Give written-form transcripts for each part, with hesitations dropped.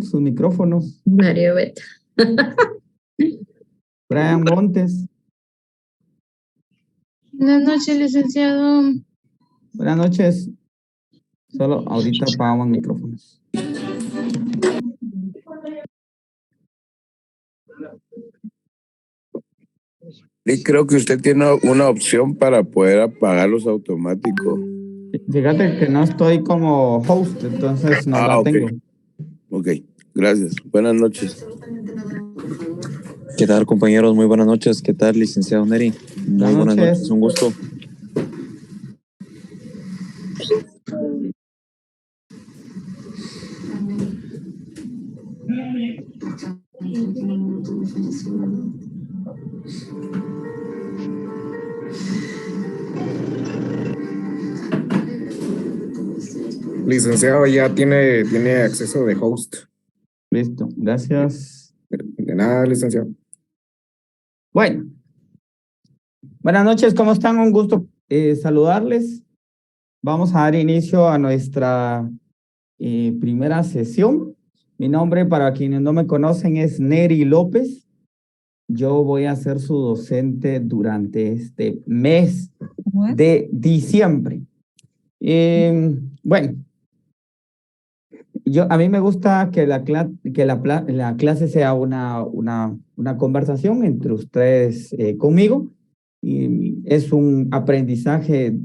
sus micrófonos. Mario Beta. Brian Montes. Buenas noches, licenciado. Buenas noches. Solo ahorita apagamos micrófonos. Y creo que usted tiene una opción para poder apagarlos automáticos. Fíjate que no estoy como host, entonces no la tengo. Ok, gracias. Buenas noches. ¿Qué tal, compañeros? Muy buenas noches. ¿Qué tal, licenciado Neri? Muy buenas noches. Un gusto. Licenciado, ya tiene acceso de host. Listo, gracias. De nada, licenciado. Bueno, buenas noches, ¿cómo están? Un gusto saludarles. Vamos a dar inicio a nuestra primera sesión. Mi nombre, para quienes no me conocen, es Neri López. Yo voy a ser su docente durante este mes de diciembre. Bueno, a mí me gusta que la clase sea una conversación entre ustedes conmigo. Y es un aprendizaje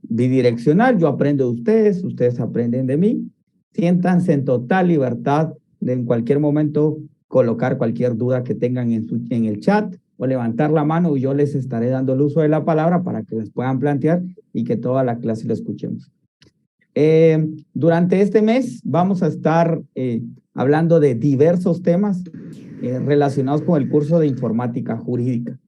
bidireccional. Yo aprendo de ustedes, ustedes aprenden de mí. Siéntanse en total libertad de en cualquier momento colocar cualquier duda que tengan en el chat o levantar la mano y yo les estaré dando el uso de la palabra para que les puedan plantear y que toda la clase lo escuchemos. Durante este mes vamos a estar hablando de diversos temas relacionados con el curso de informática jurídica.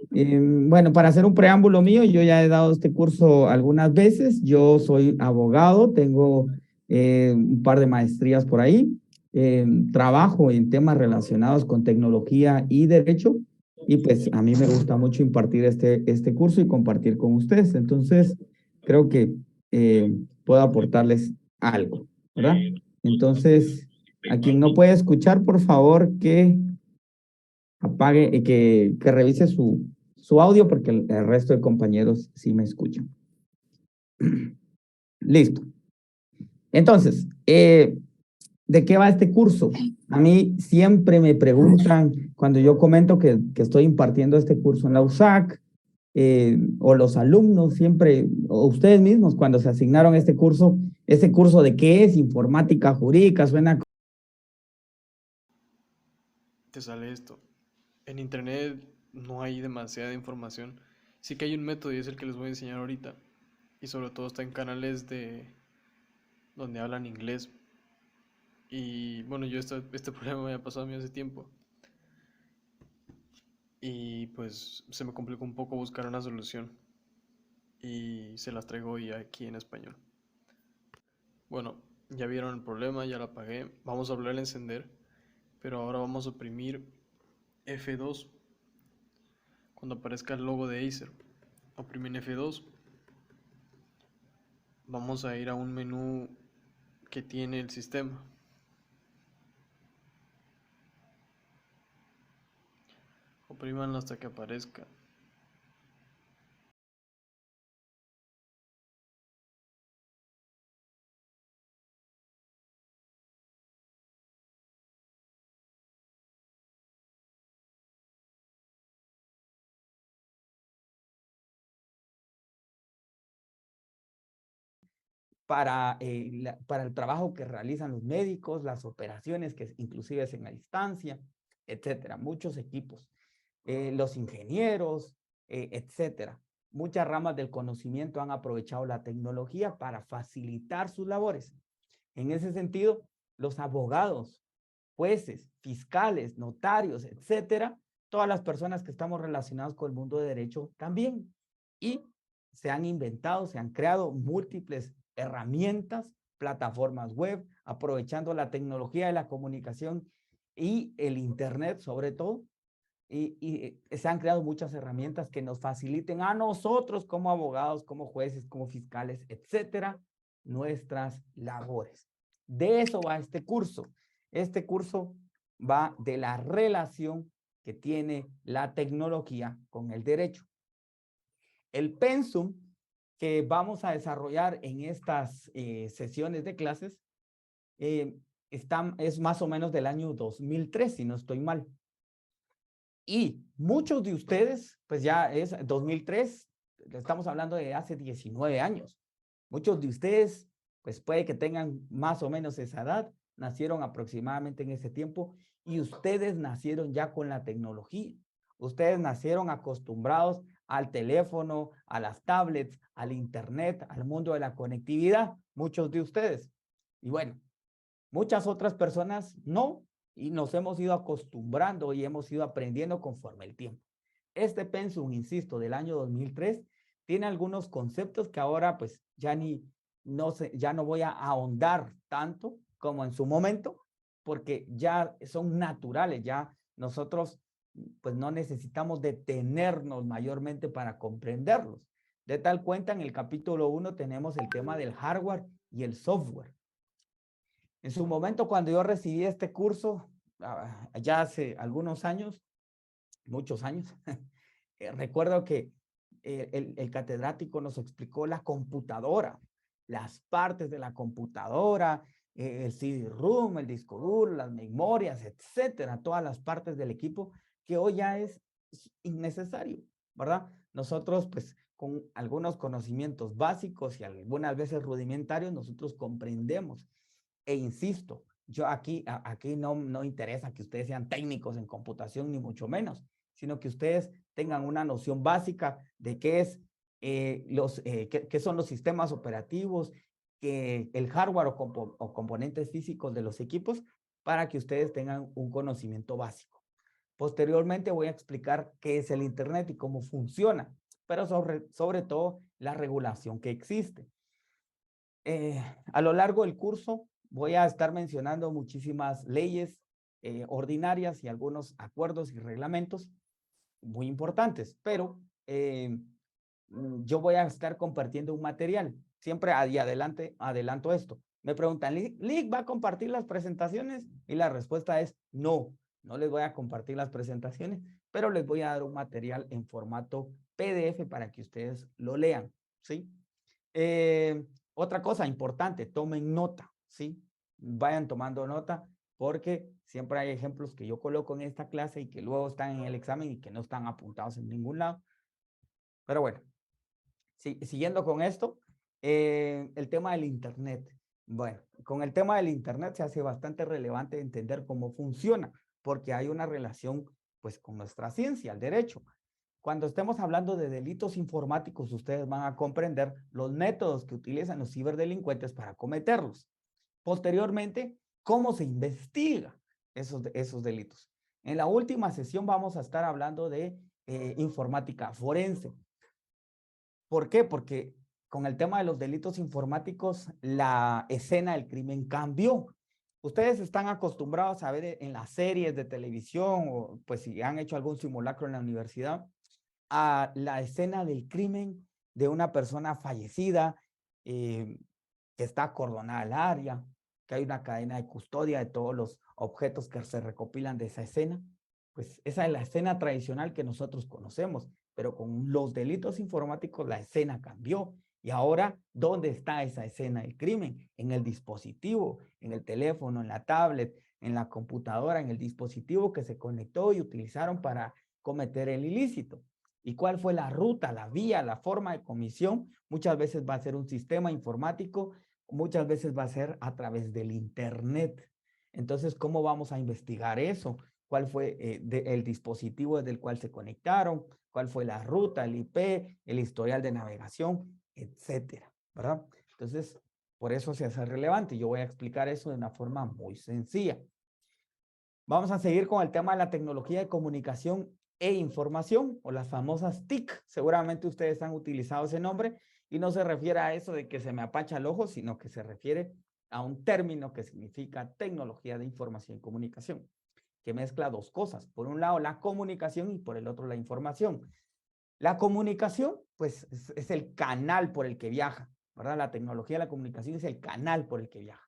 Bueno, para hacer un preámbulo mío, yo ya he dado este curso algunas veces. Yo soy abogado, tengo un par de maestrías por ahí. Trabajo en temas relacionados con tecnología y derecho. Y pues a mí me gusta mucho impartir este curso y compartir con ustedes. Entonces, creo que puedo aportarles algo, ¿verdad? Entonces, a quien no puede escuchar, por favor, que apague, que revise su audio porque el resto de compañeros sí me escuchan. Listo. Entonces, ¿de qué va este curso? A mí siempre me preguntan cuando yo comento que estoy impartiendo este curso en la USAC, o los alumnos siempre, o ustedes mismos cuando se asignaron este curso ¿de qué es? Informática jurídica, suena. Te sale esto. En internet no hay demasiada información. Sí que hay un método y es el que les voy a enseñar ahorita. Y sobre todo está en canales donde hablan inglés. Y bueno, yo este problema me ha pasado a mí hace tiempo. Y pues se me complicó un poco buscar una solución. Y se las traigo hoy aquí en español. Bueno, ya vieron el problema, ya lo apagué. Vamos a volver a encender. Pero ahora vamos a oprimir F2 cuando aparezca el logo de Acer. Oprimen F2. Vamos a ir a un menú que tiene el sistema. Opriman hasta que aparezca. Para el trabajo que realizan los médicos, las operaciones que inclusive es en la distancia, etcétera, muchos equipos, los ingenieros, etcétera. Muchas ramas del conocimiento han aprovechado la tecnología para facilitar sus labores. En ese sentido, los abogados, jueces, fiscales, notarios, etcétera, todas las personas que estamos relacionados con el mundo de derecho también. Y se han inventado, se han creado múltiples herramientas, plataformas web, aprovechando la tecnología de la comunicación y el internet sobre todo. Y se han creado muchas herramientas que nos faciliten a nosotros como abogados, como jueces, como fiscales, etcétera, nuestras labores. De eso va este curso. Este curso va de la relación que tiene la tecnología con el derecho. El pensum que vamos a desarrollar en estas sesiones de clases es más o menos del año 2003, si no estoy mal. Y muchos de ustedes, pues ya es 2003, estamos hablando de hace 19 años. Muchos de ustedes, pues puede que tengan más o menos esa edad, nacieron aproximadamente en ese tiempo y ustedes nacieron ya con la tecnología. Ustedes nacieron acostumbrados al teléfono, a las tablets, al internet, al mundo de la conectividad, muchos de ustedes. Y bueno, muchas otras personas no, y nos hemos ido acostumbrando y hemos ido aprendiendo conforme el tiempo. Este pensum, insisto, del año 2003, tiene algunos conceptos que ahora pues ya no voy a ahondar tanto como en su momento, porque ya son naturales, ya nosotros pues no necesitamos detenernos mayormente para comprenderlos. De tal cuenta, en el capítulo 1 tenemos el tema del hardware y el software. En su momento, cuando yo recibí este curso, ya hace algunos años, muchos años, recuerdo que el catedrático nos explicó la computadora, las partes de la computadora, el CD-ROOM, el disco duro, las memorias, etcétera, todas las partes del equipo que hoy ya es innecesario, ¿verdad? Nosotros, pues, con algunos conocimientos básicos y algunas veces rudimentarios, nosotros comprendemos. E insisto, yo aquí no interesa que ustedes sean técnicos en computación, ni mucho menos, sino que ustedes tengan una noción básica de qué es qué son los sistemas operativos, el hardware o componentes físicos de los equipos, para que ustedes tengan un conocimiento básico. Posteriormente voy a explicar qué es el Internet y cómo funciona, pero sobre todo la regulación que existe. A lo largo del curso voy a estar mencionando muchísimas leyes ordinarias y algunos acuerdos y reglamentos muy importantes, pero yo voy a estar compartiendo un material. Siempre adelanto esto. Me preguntan, ¿Lick va a compartir las presentaciones? Y la respuesta es no, no les voy a compartir las presentaciones, pero les voy a dar un material en formato PDF para que ustedes lo lean, ¿sí? Otra cosa importante, tomen nota, ¿sí? Vayan tomando nota porque siempre hay ejemplos que yo coloco en esta clase y que luego están en el examen y que no están apuntados en ningún lado. Pero bueno, siguiendo con esto, el tema del Internet. Bueno, con el tema del Internet se hace bastante relevante entender cómo funciona, porque hay una relación pues con nuestra ciencia, el derecho. Cuando estemos hablando de delitos informáticos, ustedes van a comprender los métodos que utilizan los ciberdelincuentes para cometerlos. Posteriormente, cómo se investiga esos delitos. En la última sesión vamos a estar hablando de informática forense. ¿Por qué? Porque con el tema de los delitos informáticos, la escena del crimen cambió. Ustedes están acostumbrados a ver en las series de televisión o pues si han hecho algún simulacro en la universidad, a la escena del crimen de una persona fallecida que está acordonada al área, que hay una cadena de custodia de todos los objetos que se recopilan de esa escena. Pues esa es la escena tradicional que nosotros conocemos, pero con los delitos informáticos la escena cambió. Y ahora, ¿dónde está esa escena del crimen? En el dispositivo, en el teléfono, en la tablet, en la computadora, en el dispositivo que se conectó y utilizaron para cometer el ilícito. ¿Y cuál fue la ruta, la vía, la forma de comisión? Muchas veces va a ser un sistema informático, muchas veces va a ser a través del Internet. Entonces, ¿cómo vamos a investigar eso? ¿Cuál fue el dispositivo desde el cual se conectaron? ¿Cuál fue la ruta, el IP, el historial de navegación, etcétera? ¿Verdad? Entonces, por eso se hace relevante. Yo voy a explicar eso de una forma muy sencilla. Vamos a seguir con el tema de la tecnología de comunicación e información, o las famosas TIC. Seguramente ustedes han utilizado ese nombre y no se refiere a eso de que se me apacha el ojo, sino que se refiere a un término que significa tecnología de información y comunicación, que mezcla dos cosas. Por un lado, la comunicación y por el otro, la información. La comunicación, pues, es el canal por el que viaja, ¿verdad? La tecnología de la comunicación es el canal por el que viaja.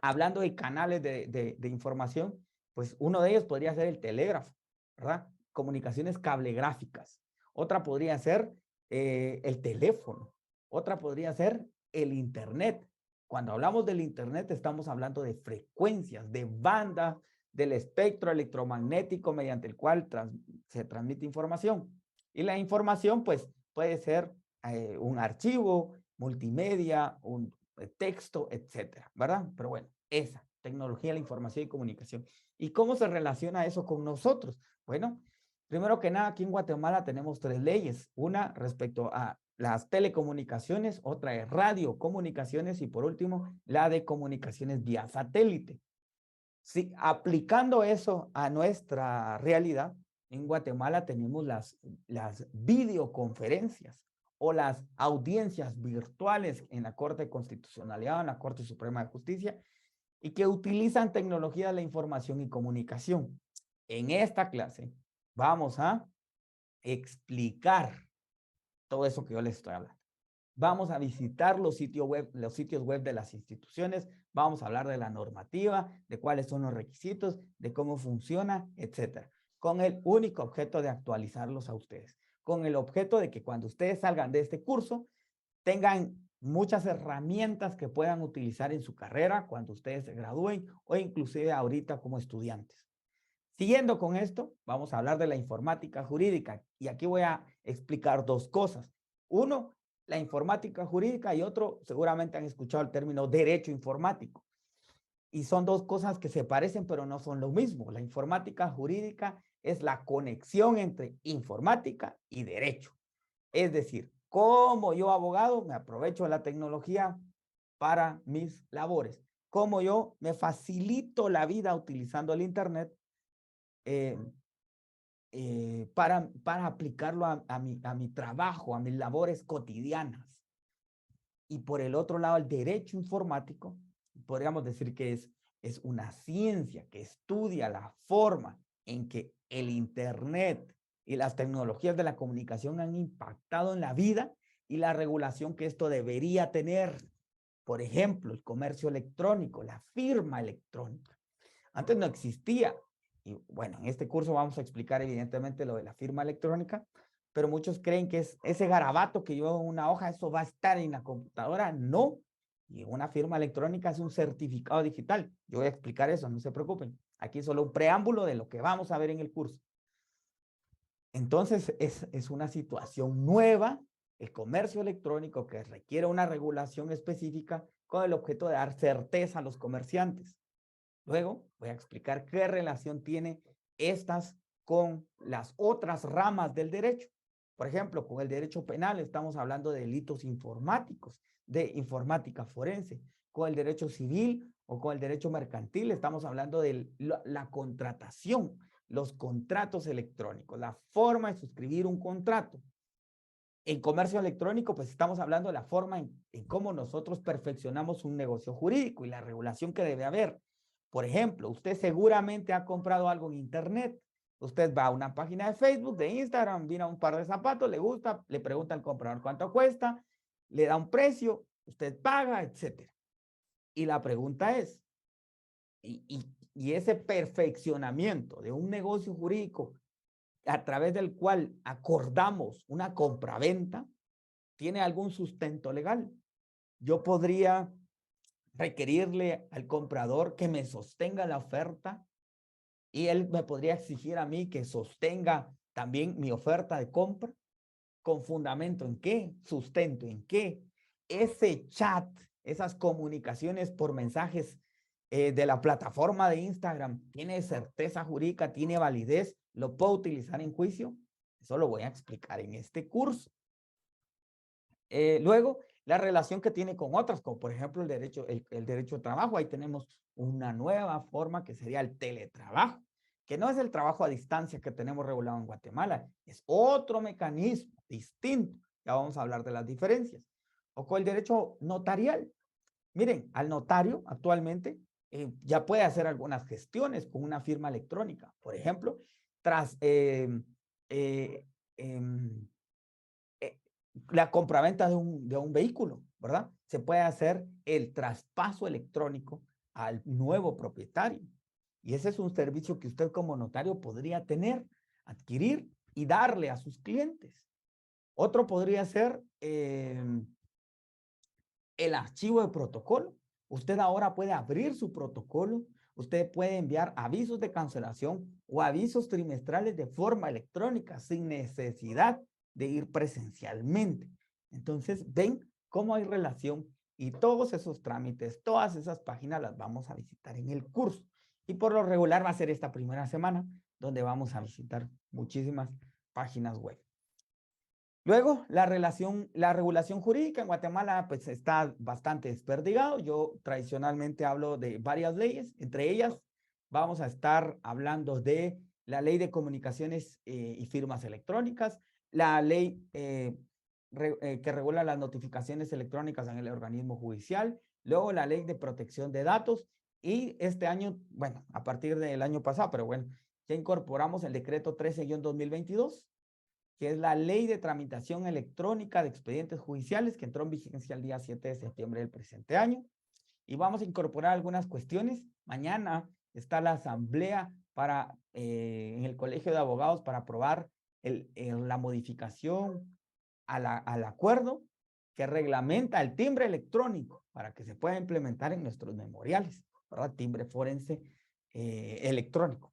hablando de canales de información, pues uno de ellos podría ser el telégrafo, ¿verdad? Comunicaciones cablegráficas. Otra podría ser el teléfono. Otra podría ser el internet. Cuando hablamos del internet estamos hablando de frecuencias, de bandas, del espectro electromagnético mediante el cual se transmite información. Y la información pues puede ser un archivo, multimedia, un texto, etcétera, ¿verdad? Pero bueno, esa tecnología, la información y comunicación. ¿Y cómo se relaciona eso con nosotros? Bueno, primero que nada, aquí en Guatemala tenemos 3 leyes. Una respecto a las telecomunicaciones, otra es radiocomunicaciones y por último, la de comunicaciones vía satélite. Si aplicando eso a nuestra realidad, en Guatemala tenemos las videoconferencias o las audiencias virtuales en la Corte de Constitucionalidad, en la Corte Suprema de Justicia, y que utilizan tecnología de la información y comunicación. En esta clase vamos a explicar todo eso que yo les estoy hablando. Vamos a visitar los sitios web de las instituciones, vamos a hablar de la normativa, de cuáles son los requisitos, de cómo funciona, etcétera, con el único objeto de actualizarlos a ustedes, con el objeto de que cuando ustedes salgan de este curso, tengan muchas herramientas que puedan utilizar en su carrera cuando ustedes se gradúen o inclusive ahorita como estudiantes. Siguiendo con esto, vamos a hablar de la informática jurídica y aquí voy a explicar 2 cosas. Uno, la informática jurídica y otro, seguramente han escuchado el término derecho informático. Y son 2 cosas que se parecen pero no son lo mismo. La informática jurídica es la conexión entre informática y derecho. Es decir, como yo abogado me aprovecho de la tecnología para mis labores. Como yo me facilito la vida utilizando el internet para aplicarlo a mi trabajo, a mis labores cotidianas. Y por el otro lado, el derecho informático, podríamos decir que es una ciencia que estudia la forma en que el internet y las tecnologías de la comunicación han impactado en la vida y la regulación que esto debería tener. Por ejemplo, el comercio electrónico, la firma electrónica. Antes no existía. Y bueno, en este curso vamos a explicar evidentemente lo de la firma electrónica, pero muchos creen que es ese garabato que yo en una hoja, eso va a estar en la computadora. No. Y una firma electrónica es un certificado digital. Yo voy a explicar eso, no se preocupen. Aquí solo un preámbulo de lo que vamos a ver en el curso. Entonces, es una situación nueva, el comercio electrónico que requiere una regulación específica con el objeto de dar certeza a los comerciantes. Luego voy a explicar qué relación tiene estas con las otras ramas del derecho. Por ejemplo, con el derecho penal estamos hablando de delitos informáticos, de informática forense. Con el derecho civil o con el derecho mercantil estamos hablando de la contratación, los contratos electrónicos, la forma de suscribir un contrato. En comercio electrónico, pues estamos hablando de la forma en cómo nosotros perfeccionamos un negocio jurídico y la regulación que debe haber. Por ejemplo, usted seguramente ha comprado algo en internet. Usted va a una página de Facebook, de Instagram, mira un par de zapatos, le gusta, le pregunta al comprador cuánto cuesta, le da un precio, usted paga, etcétera. Y la pregunta es, y ese perfeccionamiento de un negocio jurídico a través del cual acordamos una compraventa, ¿tiene algún sustento legal? Yo podría requerirle al comprador que me sostenga la oferta y él me podría exigir a mí que sostenga también mi oferta de compra. ¿Con fundamento en qué? ¿Sustento en qué? Ese chat, esas comunicaciones por mensajes de la plataforma de Instagram, ¿tiene certeza jurídica? ¿Tiene validez? ¿Lo puedo utilizar en juicio? Eso lo voy a explicar en este curso. Luego, la relación que tiene con otras, como por ejemplo el derecho de trabajo. Ahí tenemos una nueva forma que sería el teletrabajo, que no es el trabajo a distancia que tenemos regulado en Guatemala, es otro mecanismo distinto. Ya vamos a hablar de las diferencias. O con el derecho notarial. Miren, al notario actualmente ya puede hacer algunas gestiones con una firma electrónica. Por ejemplo, tras la compraventa de un vehículo, ¿verdad? Se puede hacer el traspaso electrónico al nuevo propietario. Y ese es un servicio que usted como notario podría tener, adquirir y darle a sus clientes. Otro podría ser el archivo de protocolo. Usted ahora puede abrir su protocolo, usted puede enviar avisos de cancelación o avisos trimestrales de forma electrónica sin necesidad de ir presencialmente. Entonces, ven cómo hay relación y todos esos trámites, todas esas páginas las vamos a visitar en el curso. Y por lo regular va a ser esta primera semana donde vamos a visitar muchísimas páginas web. Luego, la regulación jurídica en Guatemala pues está bastante desperdigado. Yo tradicionalmente hablo de varias leyes. Entre ellas, vamos a estar hablando de la ley de comunicaciones y firmas electrónicas, la ley que regula las notificaciones electrónicas en el organismo judicial, luego la ley de protección de datos y este año, bueno, a partir del año pasado, pero bueno, ya incorporamos el decreto 13-2022, que es la ley de tramitación electrónica de expedientes judiciales que entró en vigencia el día 7 de septiembre del presente año. Y vamos a incorporar algunas cuestiones. Mañana está la asamblea en el Colegio de Abogados para aprobar la modificación al acuerdo que reglamenta el timbre electrónico para que se pueda implementar en nuestros memoriales, ¿verdad? Timbre forense electrónico.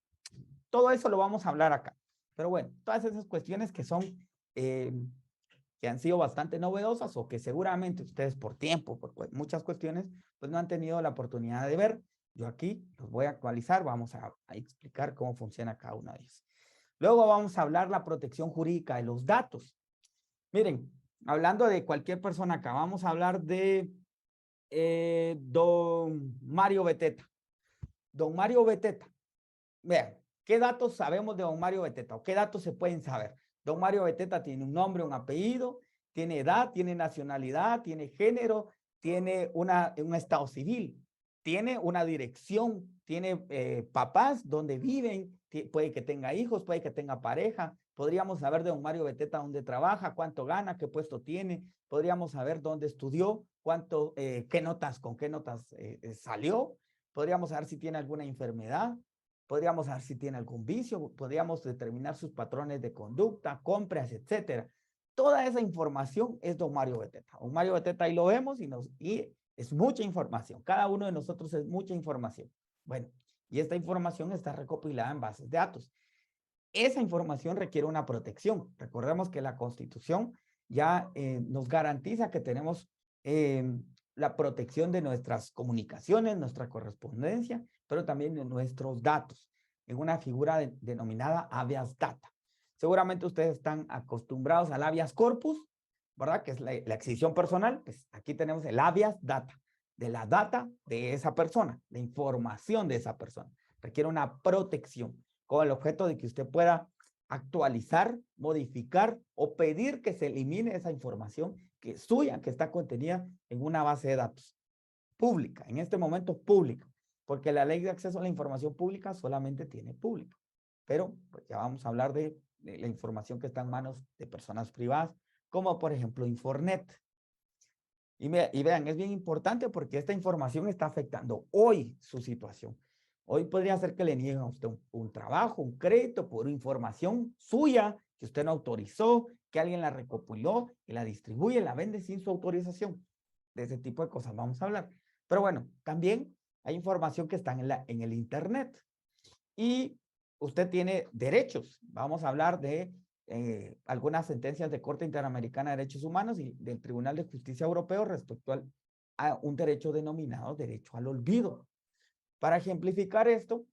Todo eso lo vamos a hablar acá. Pero bueno, todas esas cuestiones que son, que han sido bastante novedosas o que seguramente ustedes por tiempo, por muchas cuestiones, pues no han tenido la oportunidad de ver. Yo aquí los voy a actualizar, vamos a explicar cómo funciona cada una de ellas. Luego vamos a hablar la protección jurídica de los datos. Miren, hablando de cualquier persona acá, vamos a hablar de don Mario Beteta. Don Mario Beteta, vean, ¿qué datos sabemos de don Mario Beteta? ¿O qué datos se pueden saber? Don Mario Beteta tiene un nombre, un apellido, tiene edad, tiene nacionalidad, tiene género, tiene un estado civil, tiene una dirección, tiene papás, donde viven, puede que tenga hijos, puede que tenga pareja. Podríamos saber de don Mario Beteta dónde trabaja, cuánto gana, qué puesto tiene. Podríamos saber dónde estudió, qué notas, con qué notas salió. Podríamos saber si tiene alguna enfermedad. Podríamos saber si tiene algún vicio, podríamos determinar sus patrones de conducta, compras, etcétera. Toda esa información es don Mario Beteta. Don Mario Beteta ahí lo vemos y es mucha información. Cada uno de nosotros es mucha información. Bueno, y esta información está recopilada en bases de datos. Esa información requiere una protección. Recordemos que la Constitución ya nos garantiza que tenemos la protección de nuestras comunicaciones, nuestra correspondencia, pero también de nuestros datos, en una figura denominada habeas data. Seguramente ustedes están acostumbrados al habeas corpus, ¿verdad? Que es la adquisición personal. Pues aquí tenemos el habeas data, de la data de esa persona, la información de esa persona. Requiere una protección con el objeto de que usted pueda actualizar, modificar o pedir que se elimine esa información que es suya, que está contenida en una base de datos pública, en este momento pública, porque la ley de acceso a la información pública solamente tiene pública, pero pues ya vamos a hablar de la información que está en manos de personas privadas, como por ejemplo Infornet. Y vean, es bien importante porque esta información está afectando hoy su situación. Hoy podría ser que le nieguen a usted un trabajo, un crédito por información suya que usted no autorizó, que alguien la recopiló y la distribuye, la vende sin su autorización. De ese tipo de cosas vamos a hablar. Pero bueno, también hay información que está en el Internet. Y usted tiene derechos. Vamos a hablar de algunas sentencias de Corte Interamericana de Derechos Humanos y del Tribunal de Justicia Europeo respecto a un derecho denominado derecho al olvido. Para ejemplificar esto,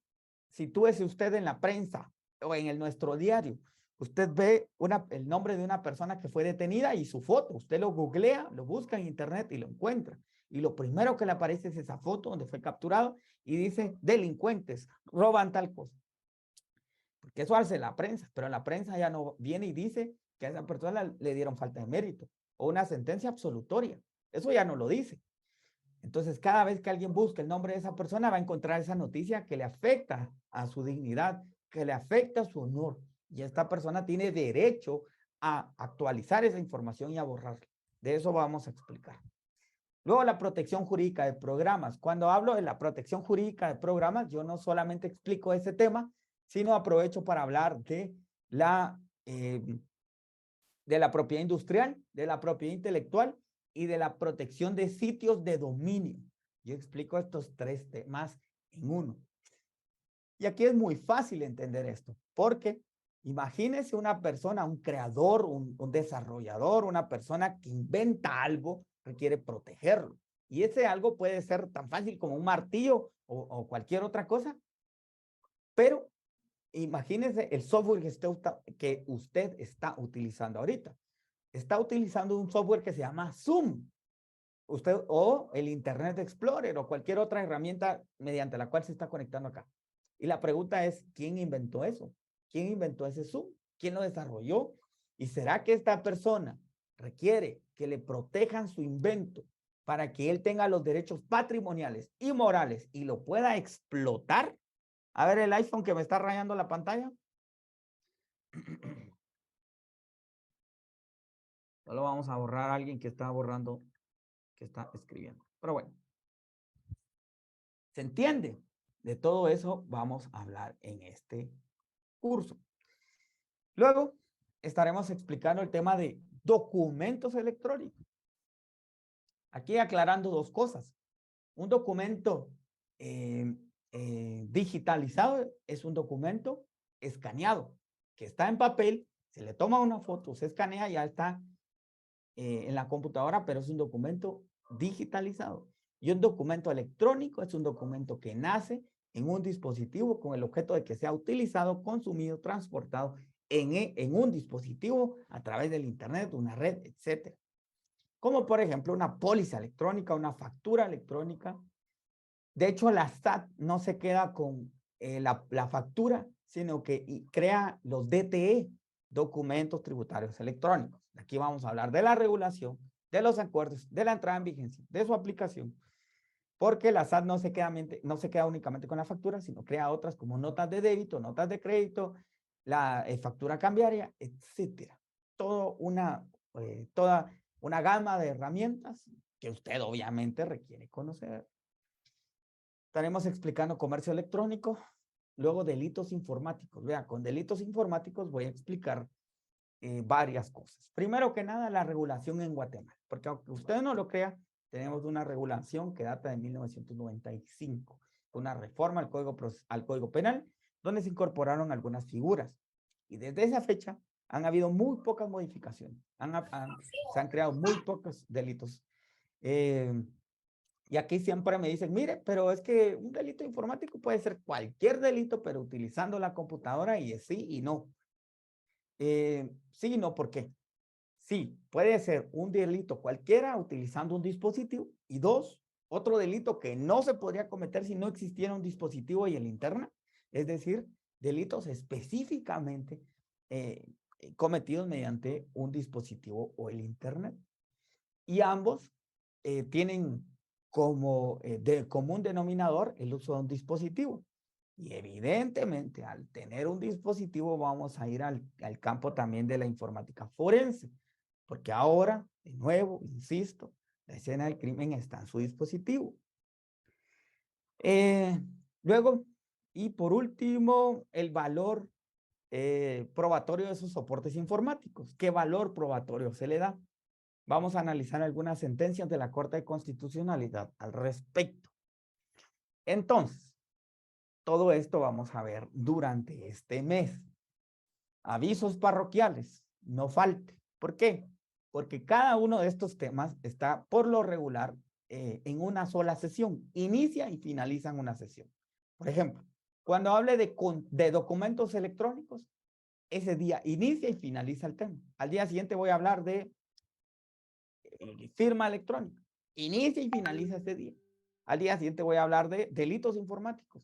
sitúese usted en la prensa o en nuestro diario. Usted ve el nombre de una persona que fue detenida y su foto. Usted lo googlea, lo busca en internet y lo encuentra. Y lo primero que le aparece es esa foto donde fue capturado y dice delincuentes, roban tal cosa. Porque eso hace la prensa, pero la prensa ya no viene y dice que a esa persona le dieron falta de mérito o una sentencia absolutoria. Eso ya no lo dice. Entonces, cada vez que alguien busque el nombre de esa persona, va a encontrar esa noticia que le afecta a su dignidad, que le afecta a su honor. Y esta persona tiene derecho a actualizar esa información y a borrarla. De eso vamos a explicar. Luego, la protección jurídica de programas. Cuando hablo de la protección jurídica de programas, yo no solamente explico ese tema, sino aprovecho para hablar de la propiedad industrial, de la propiedad intelectual y de la protección de sitios de dominio. Yo explico estos tres temas en uno. Y aquí es muy fácil entender esto, porque imagínese una persona, un creador, un desarrollador, una persona que inventa algo, requiere protegerlo. Y ese algo puede ser tan fácil como un martillo o cualquier otra cosa, pero imagínese el software que usted está utilizando ahorita. Está utilizando un software que se llama Zoom. Usted o el Internet Explorer o cualquier otra herramienta mediante la cual se está conectando acá. Y la pregunta es, ¿quién inventó eso? ¿Quién inventó ese Zoom? ¿Quién lo desarrolló? ¿Y será que esta persona requiere que le protejan su invento para que él tenga los derechos patrimoniales y morales y lo pueda explotar? A ver el iPhone que me está rayando la pantalla. Solo vamos a borrar a alguien que está borrando, que está escribiendo. Pero bueno. ¿Se entiende? De todo eso vamos a hablar en este curso. Luego estaremos explicando el tema de documentos electrónicos. Aquí aclarando dos cosas. Un documento digitalizado es un documento escaneado, que está en papel, se le toma una foto, se escanea, ya está en la computadora, pero es un documento digitalizado. Y un documento electrónico es un documento que nace en un dispositivo con el objeto de que sea utilizado, consumido, transportado en un dispositivo a través del internet, una red, etcétera. Como por ejemplo una póliza electrónica, una factura electrónica. De hecho, la SAT no se queda con la factura, sino que crea los DTE, documentos tributarios electrónicos. Aquí vamos a hablar de la regulación, de los acuerdos, de la entrada en vigencia, de su aplicación, porque la SAT no se queda únicamente con la factura, sino crea otras como notas de débito, notas de crédito, la factura cambiaria, etcétera. Toda una gama de herramientas que usted obviamente requiere conocer. Estaremos explicando comercio electrónico, luego delitos informáticos. Vea, con delitos informáticos voy a explicar varias cosas. Primero que nada, la regulación en Guatemala, porque aunque usted no lo crea, tenemos una regulación que data de 1995, una reforma al Código Penal, donde se incorporaron algunas figuras. Y desde esa fecha han habido muy pocas modificaciones, se han creado muy pocos delitos. Y aquí siempre me dicen, mire, pero es que un delito informático puede ser cualquier delito, pero utilizando la computadora, y es sí y no. Sí y no, ¿por qué? Sí, puede ser un delito cualquiera utilizando un dispositivo. Y dos, otro delito que no se podría cometer si no existiera un dispositivo y el internet. Es decir, delitos específicamente cometidos mediante un dispositivo o el internet. Y ambos tienen como de común denominador el uso de un dispositivo. Y evidentemente, al tener un dispositivo, vamos a ir al campo también de la informática forense, porque ahora, de nuevo, insisto, la escena del crimen está en su dispositivo. Luego, y por último, el valor probatorio de esos soportes informáticos. ¿Qué valor probatorio se le da? Vamos a analizar algunas sentencias de la Corte de Constitucionalidad al respecto. Entonces, todo esto vamos a ver durante este mes. Avisos parroquiales, no falte. ¿Por qué? Porque cada uno de estos temas está por lo regular en una sola sesión. Inicia y finaliza en una sesión. Por ejemplo, cuando hable de documentos electrónicos, ese día inicia y finaliza el tema. Al día siguiente voy a hablar de firma electrónica. Inicia y finaliza ese día. Al día siguiente voy a hablar de delitos informáticos,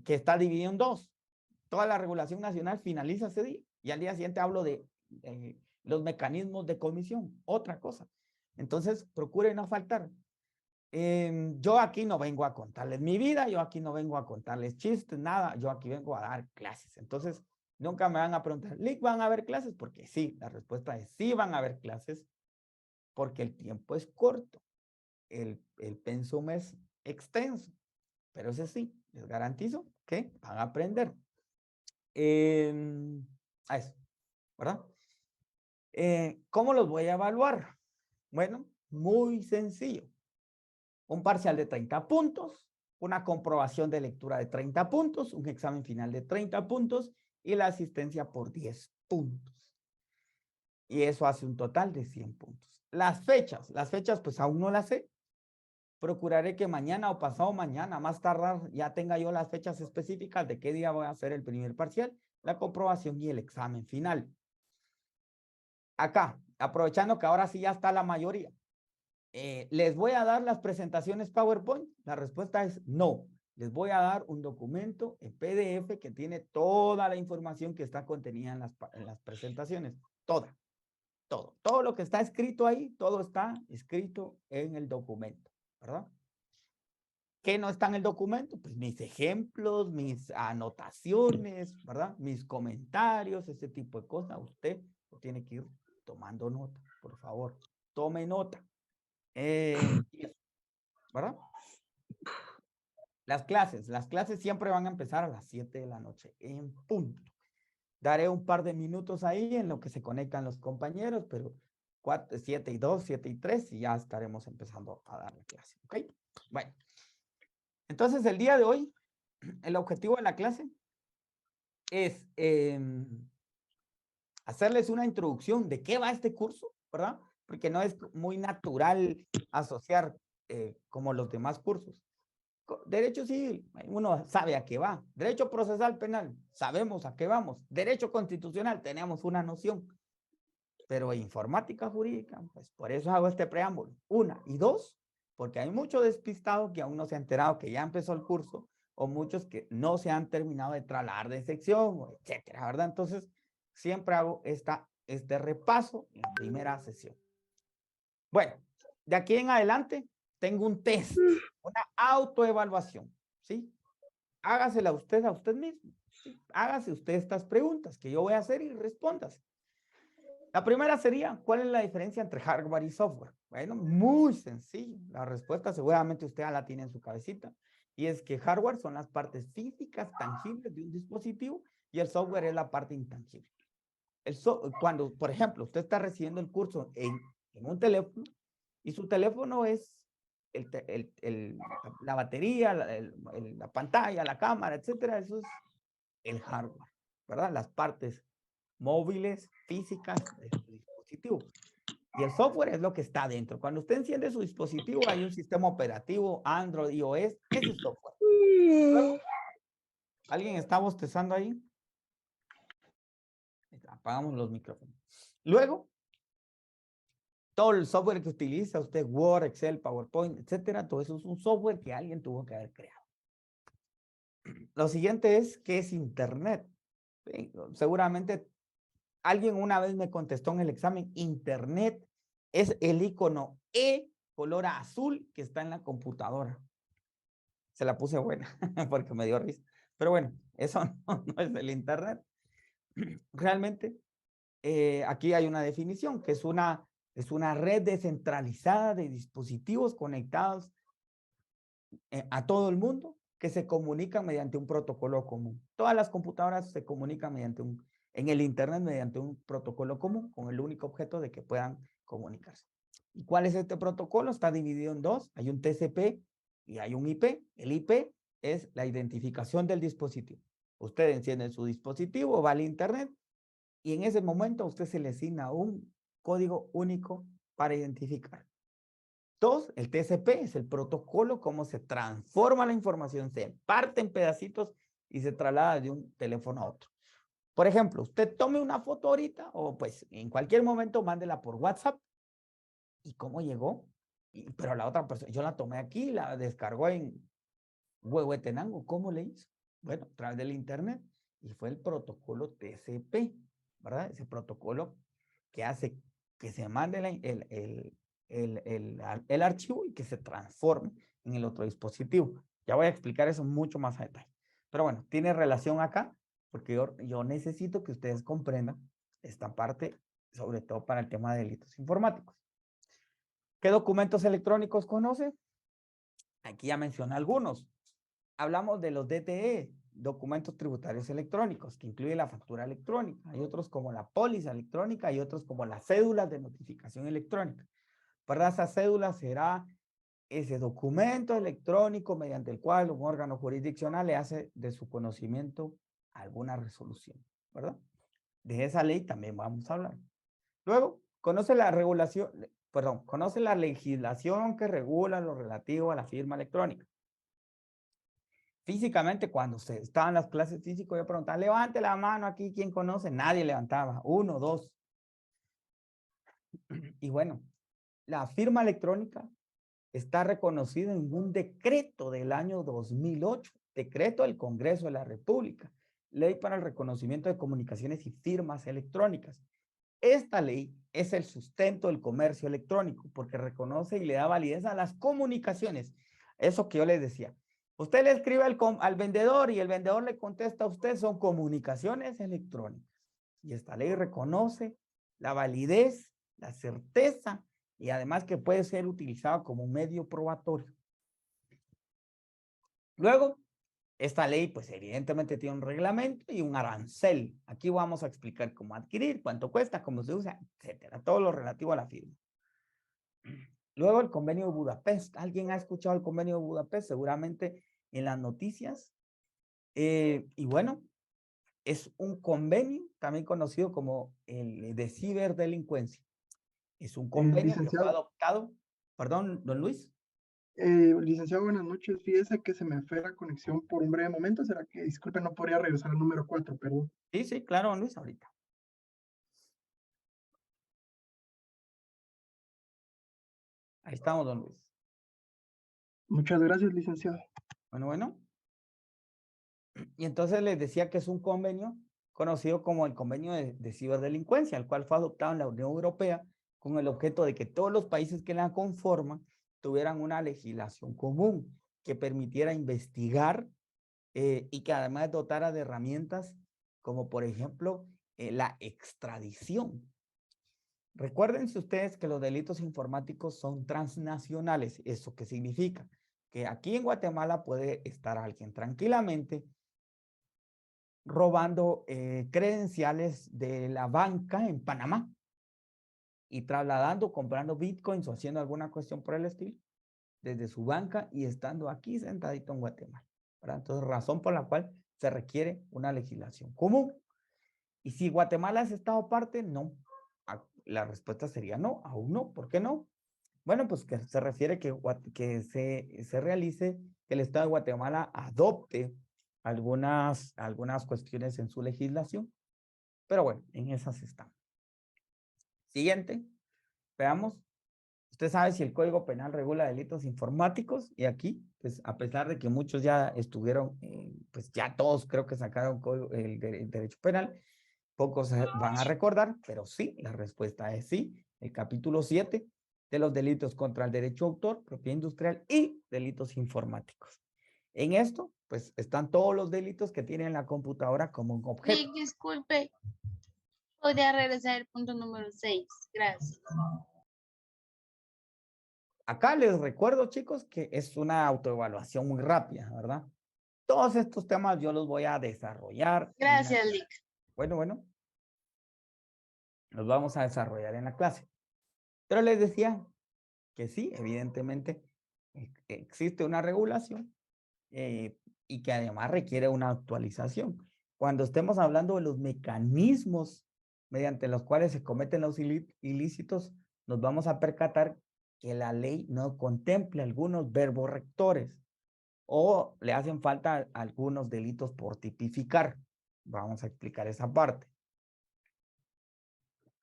que está dividido en dos. Toda la regulación nacional finaliza ese día. Y al día siguiente hablo de los mecanismos de comisión, otra cosa. Entonces, procure no faltar. Yo aquí no vengo a contarles mi vida, yo aquí no vengo a contarles chistes, nada. Yo aquí vengo a dar clases. Entonces, nunca me van a preguntar, ¿Lick, van a haber clases? Porque sí, la respuesta es sí van a haber clases, porque el tiempo es corto. el pensum es extenso, pero ese sí, les garantizo que van a aprender. A eso, ¿verdad? ¿Cómo los voy a evaluar? Bueno, muy sencillo. Un parcial de 30 puntos, una comprobación de lectura de 30 puntos, un examen final de 30 puntos y la asistencia por 10 puntos. Y eso hace un total de 100 puntos. Las fechas pues aún no las sé. Procuraré que mañana o pasado mañana, más tardar, ya tenga yo las fechas específicas de qué día voy a hacer el primer parcial, la comprobación y el examen final. Acá, aprovechando que ahora sí ya está la mayoría, ¿les voy a dar las presentaciones PowerPoint? La respuesta es no. Les voy a dar un documento en PDF que tiene toda la información que está contenida en las presentaciones. Todo lo que está escrito ahí, todo está escrito en el documento, ¿verdad? ¿Qué no está en el documento? Pues mis ejemplos, mis anotaciones, ¿verdad? Mis comentarios, ese tipo de cosas. Usted tiene que ir tomando nota, por favor. Tome nota. ¿Verdad? Las clases siempre van a empezar a las 7 de la noche, en punto. Daré un par de minutos ahí en lo que se conectan los compañeros, pero 4, 7 y 2, 7 y 3, y ya estaremos empezando a dar la clase, ¿ok? Bueno, entonces el día de hoy, el objetivo de la clase es hacerles una introducción de qué va este curso, ¿verdad? Porque no es muy natural asociar como los demás cursos. Derecho civil, uno sabe a qué va. Derecho procesal penal, sabemos a qué vamos. Derecho constitucional, tenemos una noción. Pero informática jurídica, pues por eso hago este preámbulo. Una. Y dos, porque hay mucho despistado que aún no se ha enterado que ya empezó el curso, o muchos que no se han terminado de trasladar de sección, etcétera, ¿verdad? Entonces, siempre hago este repaso en la primera sesión. Bueno, de aquí en adelante, tengo un test, una autoevaluación, ¿sí? Hágasela usted a usted mismo, ¿sí? Hágase usted estas preguntas que yo voy a hacer y respondas. La primera sería, ¿cuál es la diferencia entre hardware y software? Bueno, muy sencillo. La respuesta seguramente usted ya la tiene en su cabecita. Y es que hardware son las partes físicas, tangibles de un dispositivo, y el software es la parte intangible. Cuando, por ejemplo, usted está recibiendo el curso en un teléfono, y su teléfono es la batería, la pantalla, la cámara, etcétera, eso es el hardware, ¿verdad? Las partes móviles, físicas de su dispositivo. Y el software es lo que está dentro. Cuando usted enciende su dispositivo, hay un sistema operativo, Android, iOS, ese es software. Luego, ¿alguien está bostezando ahí? Apagamos los micrófonos. Luego, todo el software que utiliza usted, Word, Excel, PowerPoint, etcétera, todo eso es un software que alguien tuvo que haber creado. Lo siguiente es, ¿qué es Internet? Seguramente alguien una vez me contestó en el examen, Internet es el icono E color azul que está en la computadora. Se la puse buena porque me dio risa. Pero bueno, eso no es el Internet. Realmente, aquí hay una definición que es una red descentralizada de dispositivos conectados a todo el mundo que se comunican mediante un protocolo común. Todas las computadoras se comunican en el Internet mediante un protocolo común con el único objeto de que puedan comunicarse. ¿Y cuál es este protocolo? Está dividido en dos. Hay un TCP y hay un IP. El IP es la identificación del dispositivo. Usted enciende su dispositivo, va al Internet y en ese momento a usted se le asigna un código único para identificar. Dos, el TCP es el protocolo, cómo se transforma la información, se parte en pedacitos y se traslada de un teléfono a otro. Por ejemplo, usted tome una foto ahorita o pues en cualquier momento mándela por WhatsApp. ¿Y cómo llegó? Pero la otra persona, yo la tomé aquí, la descargó en Huehuetenango. ¿Cómo le hizo? Bueno, a través del Internet. Y fue el protocolo TCP, ¿verdad? Ese protocolo que hace que se mande el archivo y que se transforme en el otro dispositivo. Ya voy a explicar eso mucho más a detalle. Pero bueno, tiene relación acá, porque yo necesito que ustedes comprendan esta parte, sobre todo para el tema de delitos informáticos. ¿Qué documentos electrónicos conoce? Aquí ya mencioné algunos. Hablamos de los DTE, documentos tributarios electrónicos, que incluye la factura electrónica. Hay otros como la póliza electrónica y otros como las cédulas de notificación electrónica. Para esa cédula será ese documento electrónico mediante el cual un órgano jurisdiccional le hace de su conocimiento alguna resolución, ¿verdad? De esa ley también vamos a hablar. Luego, conoce la legislación que regula lo relativo a la firma electrónica. Físicamente, cuando se estaban las clases físicas, yo preguntaba, levante la mano aquí, ¿quién conoce? Nadie levantaba, 1, 2. Y bueno, la firma electrónica está reconocida en un decreto del año 2008, decreto del Congreso de la República, Ley para el Reconocimiento de Comunicaciones y Firmas Electrónicas. Esta ley es el sustento del comercio electrónico porque reconoce y le da validez a las comunicaciones. Eso que yo les decía. Usted le escribe al vendedor y el vendedor le contesta a usted, son comunicaciones electrónicas. Y esta ley reconoce la validez, la certeza y además que puede ser utilizado como un medio probatorio. Luego, esta ley, pues evidentemente tiene un reglamento y un arancel. Aquí vamos a explicar cómo adquirir, cuánto cuesta, cómo se usa, etcétera. Todo lo relativo a la firma. Luego, el convenio de Budapest. ¿Alguien ha escuchado el convenio de Budapest? Seguramente en las noticias. Y bueno, es un convenio también conocido como el de ciberdelincuencia. Es un convenio que fue adoptado. Perdón, don Luis. Licenciado, buenas noches. Fíjese que se me fue la conexión por un breve momento. ¿Será que, disculpe, no podría regresar al número 4, perdón? Sí, sí, claro, don Luis, ahorita. Ahí estamos, don Luis. Muchas gracias, licenciado. Bueno. Y entonces les decía que es un convenio conocido como el convenio de ciberdelincuencia, el cual fue adoptado en la Unión Europea con el objeto de que todos los países que la conforman tuvieran una legislación común que permitiera investigar y que además dotara de herramientas como por ejemplo la extradición. Recuérdense ustedes que los delitos informáticos son transnacionales. ¿Eso qué significa? Que aquí en Guatemala puede estar alguien tranquilamente robando credenciales de la banca en Panamá y trasladando, comprando bitcoins o haciendo alguna cuestión por el estilo desde su banca y estando aquí sentadito en Guatemala, ¿verdad? Entonces, razón por la cual se requiere una legislación común. Y si Guatemala es Estado parte, no. La respuesta sería no, aún no. ¿Por qué no? Bueno, pues que se refiere que se realice, que el Estado de Guatemala adopte algunas cuestiones en su legislación. Pero bueno, en esas están. Siguiente, veamos. Usted sabe si el Código Penal regula delitos informáticos y aquí, pues a pesar de que muchos ya estuvieron, pues ya todos creo que sacaron el derecho penal, pocos van a recordar, pero sí, la respuesta es sí. El capítulo 7 de los delitos contra el derecho autor, propiedad industrial y delitos informáticos. En esto, pues están todos los delitos que tienen la computadora como un objeto. Sí, disculpe. Podría regresar al punto número 6. Gracias. Acá les recuerdo, chicos, que es una autoevaluación muy rápida, ¿verdad? Todos estos temas yo los voy a desarrollar. Gracias, Lick. Bueno. Los vamos a desarrollar en la clase. Pero les decía que sí, evidentemente existe una regulación y que además requiere una actualización. Cuando estemos hablando de los mecanismos mediante los cuales se cometen los ilícitos, nos vamos a percatar que la ley no contempla algunos verbos rectores o le hacen falta algunos delitos por tipificar. Vamos a explicar esa parte.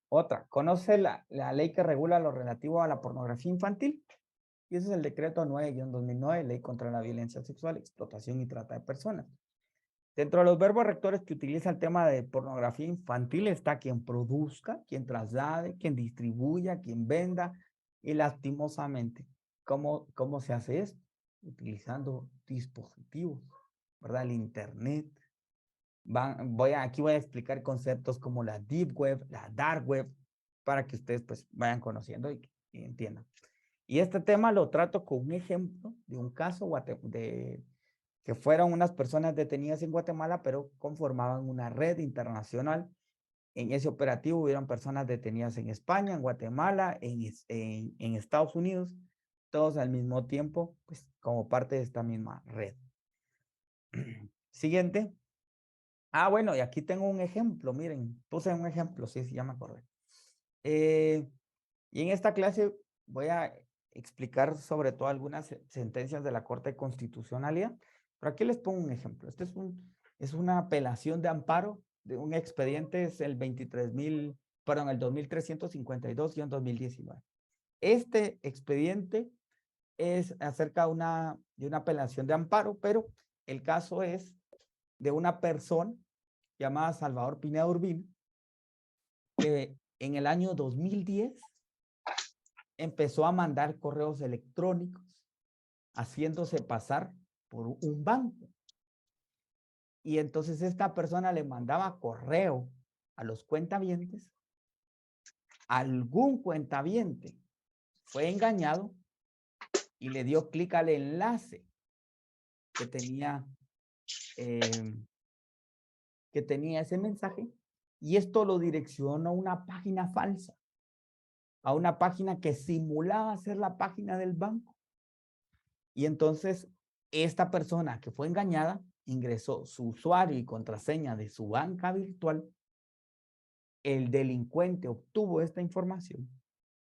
Otra, conoce la ley que regula lo relativo a la pornografía infantil. Y ese es el decreto 9-2009, Ley contra la Violencia Sexual, Explotación y Trata de Personas. Dentro de los verbos rectores que utiliza el tema de pornografía infantil está quien produzca, quien traslade, quien distribuya, quien venda y lastimosamente. ¿Cómo se hace esto? Utilizando dispositivos, ¿verdad? El internet. Aquí voy a explicar conceptos como la deep web, la dark web, para que ustedes pues vayan conociendo y entiendan. Y este tema lo trato con un ejemplo de un caso que fueron unas personas detenidas en Guatemala, pero conformaban una red internacional. En ese operativo hubieron personas detenidas en España, en Guatemala, en Estados Unidos, todos al mismo tiempo, pues como parte de esta misma red. Siguiente. Bueno, y aquí tengo un ejemplo, miren, puse un ejemplo, sí, ya me acordé. Y en esta clase voy a explicar sobre todo algunas sentencias de la Corte de Constitucionalidad, pero aquí les pongo un ejemplo. Este es una apelación de amparo de un expediente, es el 2352-2019. Este expediente es acerca de una apelación de amparo, pero el caso es de una persona llamada Salvador Pineda Urbina, que en el año 2010 empezó a mandar correos electrónicos haciéndose pasar por un banco. Y entonces esta persona le mandaba correo a los cuentavientes. Algún cuentaviente fue engañado y le dio clic al enlace que tenía ese mensaje, y esto lo direccionó a una página falsa, a una página que simulaba ser la página del banco. Y entonces esta persona que fue engañada ingresó su usuario y contraseña de su banca virtual. El delincuente obtuvo esta información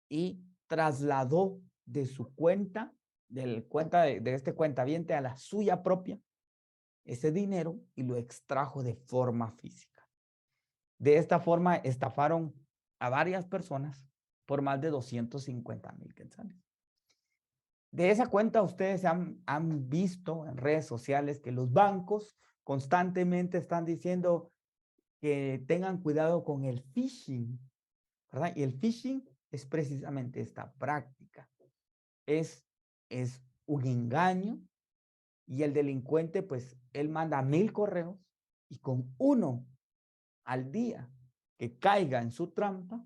y trasladó de su cuenta, de este cuentaviente a la suya propia, ese dinero, y lo extrajo de forma física. De esta forma estafaron a varias personas por más de 250,000 quetzales. De esa cuenta ustedes han visto en redes sociales que los bancos constantemente están diciendo que tengan cuidado con el phishing, ¿verdad? Y el phishing es precisamente esta práctica. Es un engaño, y el delincuente, pues, él manda 1000 correos, y con uno al día que caiga en su trampa,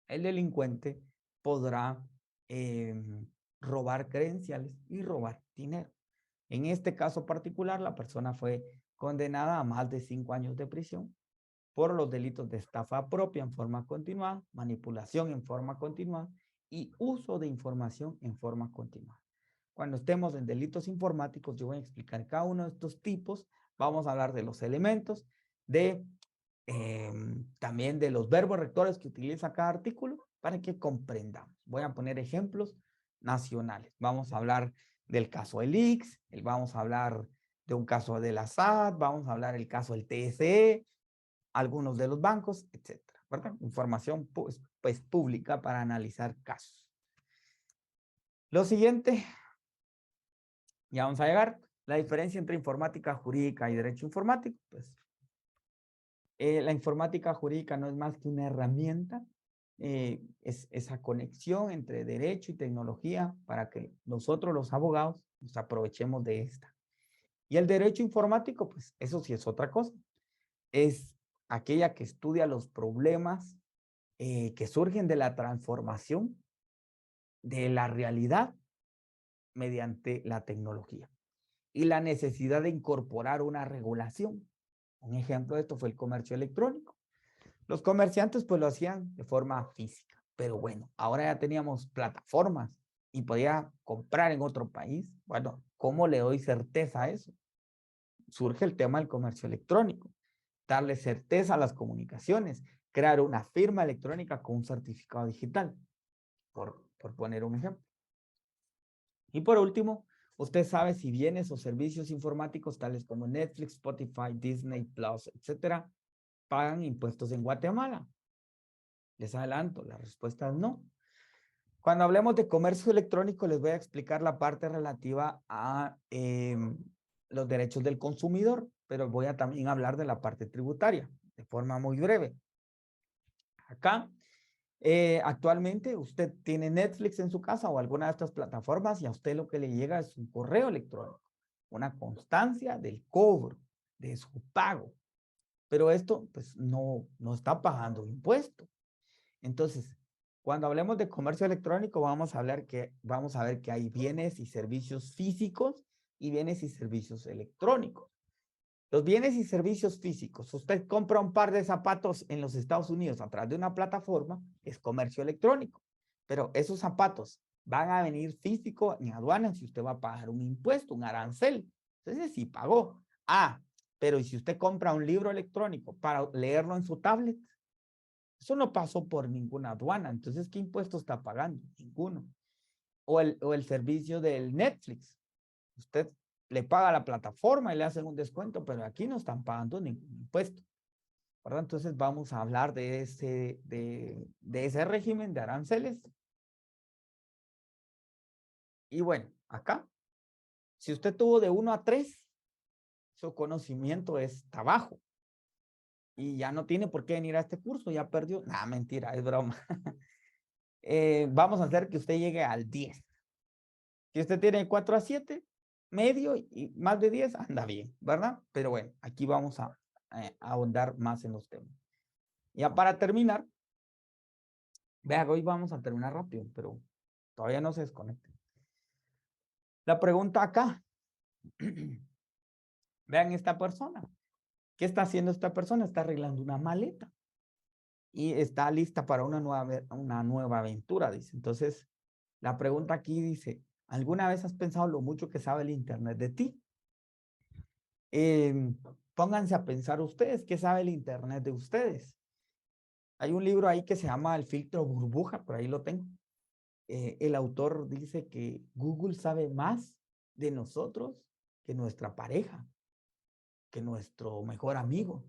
el delincuente podrá robar credenciales y robar dinero. En este caso particular, la persona fue condenada a más de 5 años de prisión por los delitos de estafa propia en forma continuada, manipulación en forma continuada y uso de información en forma continuada. Cuando estemos en delitos informáticos, yo voy a explicar cada uno de estos tipos. Vamos a hablar de los elementos, también de los verbos rectores que utiliza cada artículo, para que comprendamos. Voy a poner ejemplos nacionales. Vamos a hablar del caso del IX, vamos a hablar de un caso de la SAT, vamos a hablar del caso del TSE, algunos de los bancos, etcétera, ¿verdad? Información pues pública para analizar casos. Lo siguiente, ya vamos a llegar, la diferencia entre informática jurídica y derecho informático. Pues la informática jurídica no es más que una herramienta, es esa conexión entre derecho y tecnología para que nosotros los abogados nos aprovechemos de esta. Y el derecho informático, pues eso sí es otra cosa. Es aquella que estudia los problemas que surgen de la transformación de la realidad mediante la tecnología y la necesidad de incorporar una regulación. Un ejemplo de esto fue el comercio electrónico. Los comerciantes pues lo hacían de forma física, pero bueno, ahora ya teníamos plataformas y podía comprar en otro país. Bueno, ¿cómo le doy certeza a eso? Surge el tema del comercio electrónico. Darle certeza a las comunicaciones, crear una firma electrónica con un certificado digital, por poner un ejemplo. Y por último, usted sabe si bienes o servicios informáticos tales como Netflix, Spotify, Disney Plus, etcétera, pagan impuestos en Guatemala. Les adelanto, la respuesta es no. Cuando hablemos de comercio electrónico, les voy a explicar la parte relativa a los derechos del consumidor, pero voy a también hablar de la parte tributaria de forma muy breve. Acá, actualmente usted tiene Netflix en su casa o alguna de estas plataformas, y a usted lo que le llega es un correo electrónico, una constancia del cobro, de su pago. Pero esto pues no está pagando impuesto. Entonces, Cuando hablemos de comercio electrónico, vamos a ver que hay bienes y servicios físicos y bienes y servicios electrónicos. Los bienes y servicios físicos, usted compra un par de zapatos en los Estados Unidos a través de una plataforma, es comercio electrónico. Pero esos zapatos van a venir físico en aduanas si usted va a pagar un impuesto, un arancel. Entonces sí pagó. Pero ¿y si usted compra un libro electrónico para leerlo en su tablet? Eso no pasó por ninguna aduana. Entonces, ¿qué impuesto está pagando? Ninguno. O el servicio del Netflix. Usted le paga a la plataforma y le hacen un descuento, pero aquí no están pagando ningún impuesto, ¿verdad? Entonces vamos a hablar de ese régimen de aranceles. Y bueno, acá, si usted tuvo de 1 a 3, su conocimiento está bajo. Y ya no tiene por qué venir a este curso, ya perdió. Nah, mentira, es broma. Vamos a hacer que usted llegue al 10. Si usted tiene 4 a 7, medio y más de 10, anda bien, ¿verdad? Pero bueno, aquí vamos a ahondar más en los temas. Ya para terminar, vean, hoy vamos a terminar rápido, pero todavía no se desconecten. La pregunta acá. Vean esta persona. ¿Qué está haciendo esta persona? Está arreglando una maleta y está lista para una nueva aventura, dice. Entonces, la pregunta aquí dice, ¿alguna vez has pensado lo mucho que sabe el Internet de ti? Pónganse a pensar ustedes, ¿qué sabe el Internet de ustedes? Hay un libro ahí que se llama El filtro burbuja, por ahí lo tengo. El autor dice que Google sabe más de nosotros que nuestra pareja, que nuestro mejor amigo,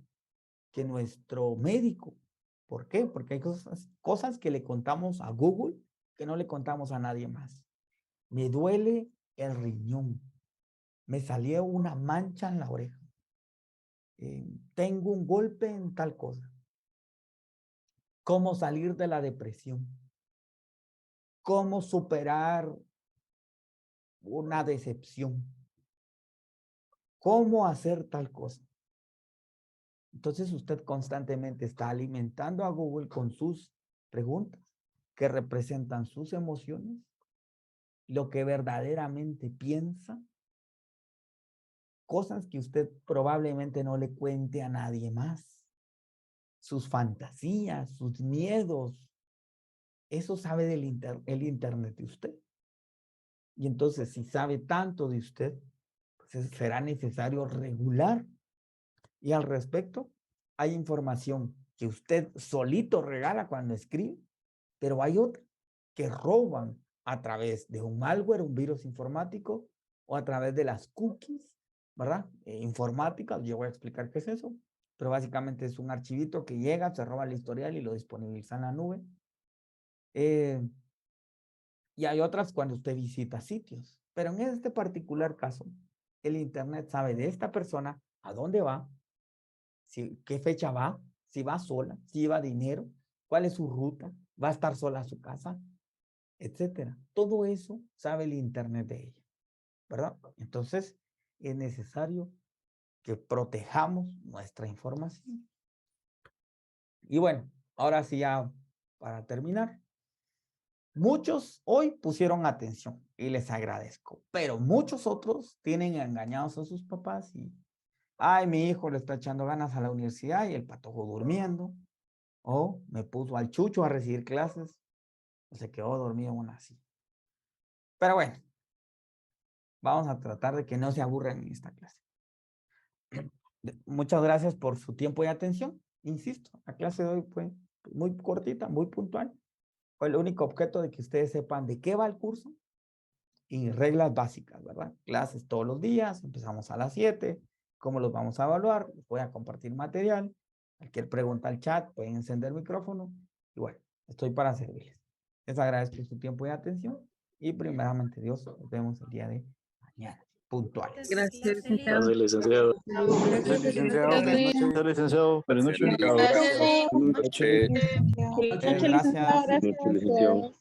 que nuestro médico. ¿Por qué? Porque hay cosas que le contamos a Google que no le contamos a nadie más. Me duele el riñón. Me salió una mancha en la oreja. Tengo un golpe en tal cosa. ¿Cómo salir de la depresión? ¿Cómo superar una decepción? ¿Cómo hacer tal cosa? Entonces usted constantemente está alimentando a Google con sus preguntas que representan sus emociones, lo que verdaderamente piensa, cosas que usted probablemente no le cuente a nadie más, sus fantasías, sus miedos. Eso sabe el Internet de usted. Y entonces, si sabe tanto de usted, pues será necesario regular. Y al respecto, hay información que usted solito regala cuando escribe, pero hay otra que roban a través de un malware, un virus informático, o a través de las cookies, ¿verdad? Informáticas, yo voy a explicar qué es eso, pero básicamente es un archivito que llega, se roba el historial y lo disponibiliza en la nube. Y hay otras cuando usted visita sitios, pero en este particular caso, el Internet sabe de esta persona a dónde va, qué fecha va, si va sola, si lleva dinero, cuál es su ruta, va a estar sola a su casa, etcétera. Todo eso sabe el Internet de ella, ¿verdad? Entonces, es necesario que protejamos nuestra información. Y bueno, ahora sí ya para terminar. Muchos hoy pusieron atención y les agradezco, pero muchos otros tienen engañados a sus papás y, ay, mi hijo le está echando ganas a la universidad y el patojo durmiendo, o me puso al chucho a recibir clases, o se quedó dormido en una silla. Pero bueno, vamos a tratar de que no se aburran en esta clase. Muchas gracias por su tiempo y atención. Insisto, la clase de hoy fue muy cortita, muy puntual. Fue el único objeto de que ustedes sepan de qué va el curso y reglas básicas, ¿verdad? Clases todos los días, empezamos a las 7, cómo los vamos a evaluar, les voy a compartir material, cualquier pregunta al chat, pueden encender el micrófono y bueno, estoy para servirles. Les agradezco su tiempo y atención y primeramente Dios, nos vemos el día de mañana, puntuales. Gracias, Gracias, licenciado. Gracias, licenciado. Licenciado, buenas noches. Gracias. Buenas noches. Gracias. Buenas noches, licenciado.